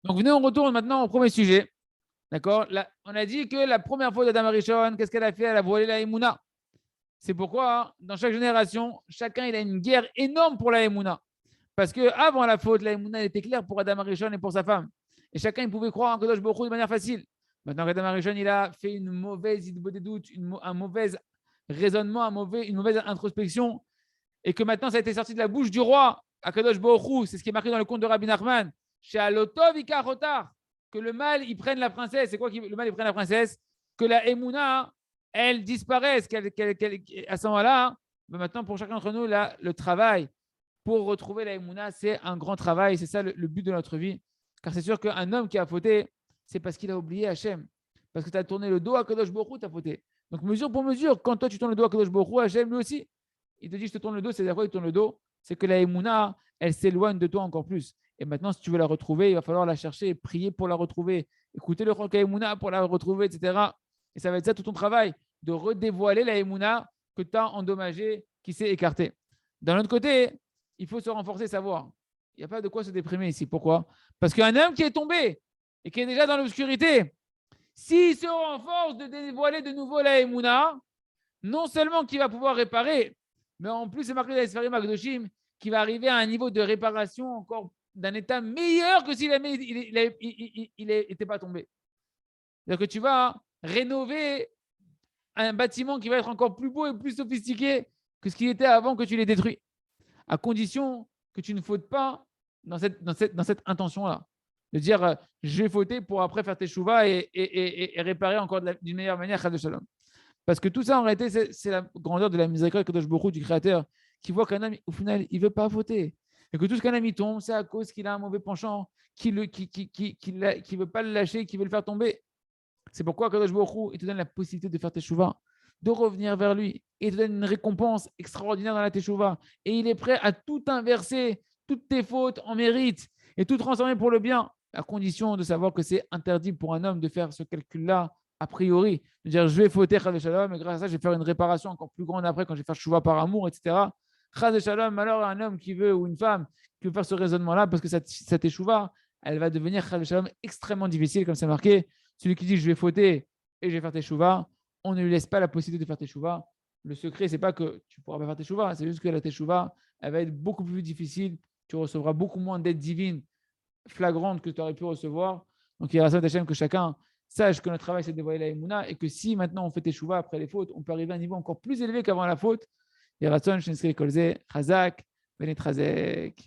Donc, venez, on retourne maintenant au premier sujet. D'accord. On a dit que la première fois d'Adam Arishon, qu'est-ce qu'elle a fait? Elle a volé la Emouna. C'est pourquoi, hein, dans chaque génération, chacun il a une guerre énorme pour la Emouna. Parce qu'avant la faute, la Emouna était claire pour Adam Arishon et pour sa femme. Et chacun il pouvait croire en Kadosh Baruch Hu de manière facile. Maintenant qu'Adam Arishon il a fait une mauvaise idée de doute, un mauvais raisonnement, une mauvaise introspection, et que maintenant ça a été sorti de la bouche du roi, Akadosh Baruch Hu, c'est ce qui est marqué dans le conte de Rabbi Nachman, chez Alotov Ikachotar, que le mal il prenne la princesse. C'est quoi que le mal il prenne la princesse? Que la Emouna, elle disparaisse, à ce moment-là, ben maintenant pour chacun d'entre nous, là, le travail pour retrouver la Emouna, c'est un grand travail, c'est ça le but de notre vie. Car c'est sûr qu'un homme qui a fauté, c'est parce qu'il a oublié Hachem. Parce que tu as tourné le dos à Kadosh Baruch Hu, tu as fauté. Donc mesure pour mesure, quand toi tu tournes le dos à Kadosh Baruch Hu, Hachem lui aussi, il te dit je te tourne le dos, c'est à quoi il tourne le dos? C'est que la Emouna, elle s'éloigne de toi encore plus. Et maintenant, si tu veux la retrouver, il va falloir la chercher et prier pour la retrouver. Écouter le Chok Emouna pour la retrouver, etc. Et ça va être ça tout ton travail, de redévoiler la Emouna que tu as endommagée, qui s'est écartée. D'un autre côté, il faut se renforcer, savoir. Il n'y a pas de quoi se déprimer ici. Pourquoi? Parce qu'un homme qui est tombé et qui est déjà dans l'obscurité, s'il se renforce de dévoiler de nouveau la Emouna, non seulement qu'il va pouvoir réparer, mais en plus, c'est marqué dans les Sfarim Akdoshim qui va arriver à un niveau de réparation encore d'un état meilleur que s'il n'était pas tombé. C'est-à-dire que tu vas rénover un bâtiment qui va être encore plus beau et plus sophistiqué que ce qu'il était avant que tu l'aies détruit, à condition que tu ne fautes pas dans cette intention-là. De dire, je vais fauter pour après faire tes chouvas et réparer encore d'une meilleure manière, Chad Shalom. Parce que tout ça, en réalité, c'est la grandeur de la miséricorde de Baruch Hu, du Créateur, qui voit qu'un homme, au final, il ne veut pas fauter. Et que tout ce qu'un homme tombe, c'est à cause qu'il a un mauvais penchant, qu'il ne veut pas le lâcher, qu'il veut le faire tomber. C'est pourquoi Kadosh Baruch Hu, il te donne la possibilité de faire teshuva, de revenir vers lui. Et il te donne une récompense extraordinaire dans la teshuva. Et il est prêt à tout inverser, toutes tes fautes en mérite, et tout transformer pour le bien, à condition de savoir que c'est interdit pour un homme de faire ce calcul-là a priori, de dire je vais fauter Chaz Shalom, et grâce à ça, je vais faire une réparation encore plus grande après quand je vais faire chouva par amour, etc. Chaz Shalom, alors un homme qui veut ou une femme qui veut faire ce raisonnement-là, parce que cette échouva, elle va devenir Chaz Shalom extrêmement difficile, comme c'est marqué. Celui qui dit je vais fauter et je vais faire tes chouvas, on ne lui laisse pas la possibilité de faire tes chouvas. Le secret, c'est pas que tu pourras pas faire tes chouvas, c'est juste que la teshuva, elle va être beaucoup plus difficile. Tu recevras beaucoup moins d'aide divine flagrante que tu aurais pu recevoir. Donc, il y a Hachem que chacun sache que notre travail, c'est de dévoiler la Emouna et que si maintenant on fait tes chouvas après les fautes, on peut arriver à un niveau encore plus élevé qu'avant la faute. Et Ratson, Shenskri Kolze, Chazak, Benetrazek.